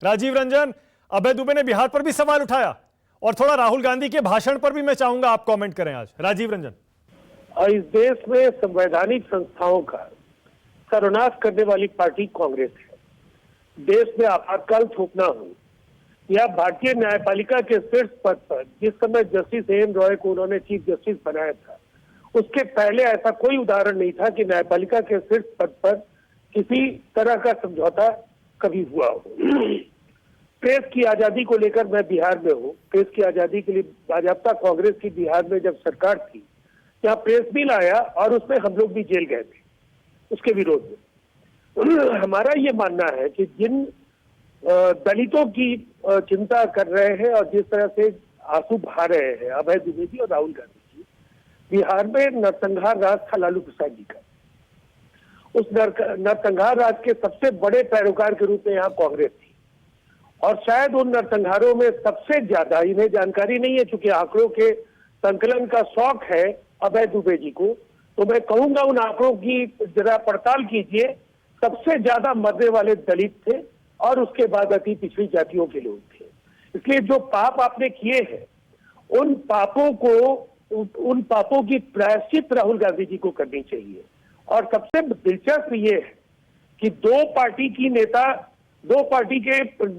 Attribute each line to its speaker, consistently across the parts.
Speaker 1: राजीव रंजन, अभय दुबे ने बिहार पर भी सवाल उठाया और थोड़ा राहुल गांधी के भाषण पर भी मैं चाहूंगा आप कमेंट करें आज। राजीव रंजन।
Speaker 2: इस देश में संवैधानिक संस्थाओं का सर्वनाश करने वाली पार्टी कांग्रेस है। देश में आपातकाल थोपना हो या भारतीय न्यायपालिका के शीर्ष पद पर जिस समय जस्टिस एन रॉय को उन्होंने चीफ जस्टिस बनाया था, उसके पहले ऐसा कोई उदाहरण नहीं था कि न्यायपालिका के शीर्ष पद पर किसी तरह का समझौता कभी हुआ हो। प्रेस की आजादी को लेकर मैं बिहार में हूँ। प्रेस की आजादी के लिए भाजपा कांग्रेस की बिहार में जब सरकार थी, यहाँ प्रेस बिल आया और उसमें हम लोग भी जेल गए थे उसके विरोध में। हमारा ये मानना है कि जिन दलितों की चिंता कर रहे हैं और जिस तरह से आंसू बहा रहे हैं अभय दुबे जी और राहुल गांधी जी, बिहार में नरसंहार राज था लालू प्रसाद जी का। उस नरसंहार राज के सबसे बड़े पैरोकार के रूप में यहाँ कांग्रेस थी और शायद उन नरसंहारों में सबसे ज्यादा, इन्हें जानकारी नहीं है चूंकि आंकड़ों के संकलन का शौक है अभय दुबे जी को, तो मैं कहूंगा उन आंकड़ों की जरा पड़ताल कीजिए। सबसे ज्यादा मरने वाले दलित थे और उसके बाद अति पिछड़ी जातियों के लोग थे। इसलिए जो पाप आपने किए हैं उन पापों की प्रायश्चित राहुल गांधी जी को करनी चाहिए। और सबसे दिलचस्प ये है कि दो पार्टी के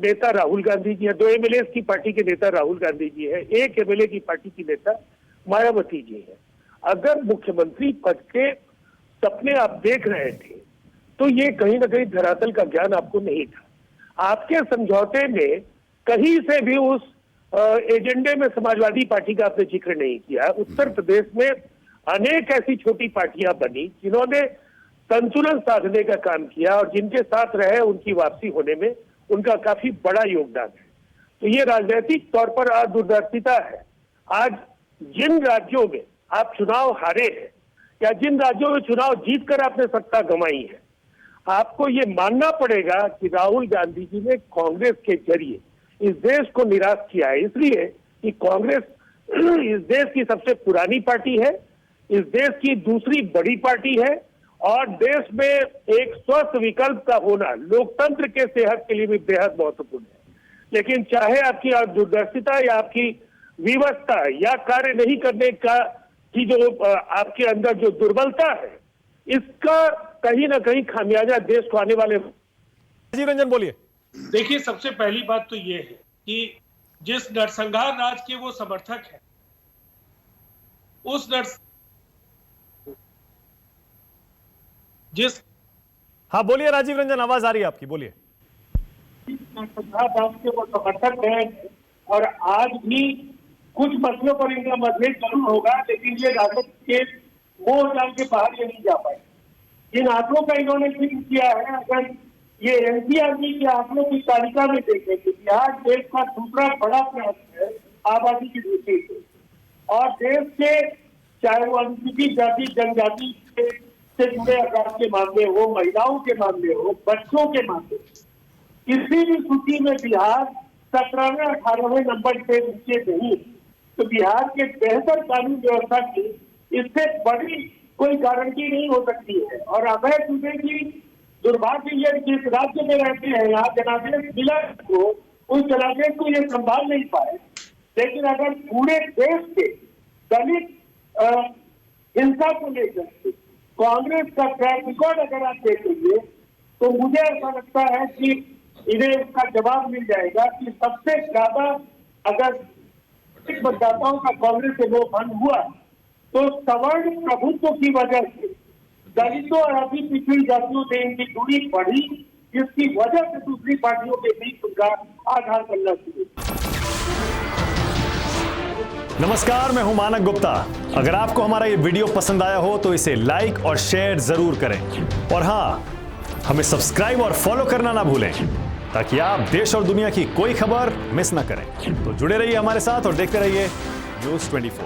Speaker 2: नेता राहुल गांधी जी है, दो एमएलए की पार्टी के नेता राहुल गांधी जी है, एक एमएलए की पार्टी की नेता मायावती जी है। अगर मुख्यमंत्री पद के सपने आप देख रहे थे तो ये कहीं ना कहीं धरातल का ज्ञान आपको नहीं था। आपके समझौते में कहीं से भी उस एजेंडे में समाजवादी पार्टी का आपने जिक्र नहीं किया। उत्तर प्रदेश में अनेक ऐसी छोटी पार्टियां बनी जिन्होंने संतुलन साधने का काम किया और जिनके साथ रहे उनकी वापसी होने में उनका काफी बड़ा योगदान है। तो ये राजनीतिक तौर पर दूरदर्शिता है। आज जिन राज्यों में आप चुनाव हारे हैं या जिन राज्यों में चुनाव जीतकर आपने सत्ता गंवाई है, आपको ये मानना पड़ेगा कि राहुल गांधी जी ने कांग्रेस के जरिए इस देश को निराश किया है। इसलिए कि कांग्रेस इस देश की सबसे पुरानी पार्टी है, इस देश की दूसरी बड़ी पार्टी है और देश में एक स्वस्थ विकल्प का होना लोकतंत्र के सेहत के लिए भी बेहद महत्वपूर्ण है। लेकिन चाहे आपकी दूरदर्शिता या आपकी विवशता या कार्य नहीं करने का की जो आपके अंदर जो दुर्बलता है, इसका कहीं ना कहीं खामियाजा देश को आने वाले।
Speaker 1: राजीव रंजन बोलिए।
Speaker 3: देखिए, सबसे पहली बात तो ये है कि जिस नरसंहार राज के वो समर्थक है,
Speaker 1: हाँ बोलिए राजीव रंजन, आवाज आ रही है आपकी, बोलिए।
Speaker 2: नरसंहार राज के वो समर्थक है और आज भी कुछ मसलों पर इनका मतभेद जरूर होगा, लेकिन ये राजद के मोह जाल के बाहर ये नहीं जा पाए। जिन आंकड़ों का इन्होंने जिक्र किया है, अगर ये एनसीआरबी के आंकड़ों की तालिका में देखें तो बिहार देश का दूसरा बड़ा प्रयास है आबादी की दृष्टि से। और देश के चाहे वो अनुसूचित जाति जनजाति से जुड़े अपराध के मामले हो, महिलाओं के मामले हो, बच्चों के मामले हो, किसी भी सूची में बिहार 17वें 18वें नंबर से नीचे नहीं। तो बिहार के बेहतर कानून व्यवस्था की इससे बड़ी कोई गारंटी नहीं हो सकती है। और अभय दुबे की दुर्भाग्य ये जिस राज्य में रहते हैं, यहाँ जनादेश मिला को, उस जनादेश को ये संभाल नहीं पाए। लेकिन अगर पूरे देश के दलित हिंसा को लेकर कांग्रेस का ट्रैक रिकॉर्ड अगर आप देखेंगे तो मुझे ऐसा लगता है कि इन्हें उसका जवाब मिल जाएगा कि सबसे ज्यादा अगर मतदाताओं का कांग्रेस से वो भंग हुआ तो सवर्ण प्रभुत्व की वजह से दलितों और अति पिछड़ी जातियों से इनकी दूरी बढ़ी, जिसकी वजह से दूसरी पार्टियों के बीच उनका आधार बनना शुरू।
Speaker 1: नमस्कार, मैं हूं मानक गुप्ता। अगर आपको हमारा ये वीडियो पसंद आया हो तो इसे लाइक और शेयर जरूर करें और हाँ, हमें सब्सक्राइब और फॉलो करना ना भूलें ताकि आप देश और दुनिया की कोई खबर मिस ना करें। तो जुड़े रहिए हमारे साथ और देखते रहिए News 24।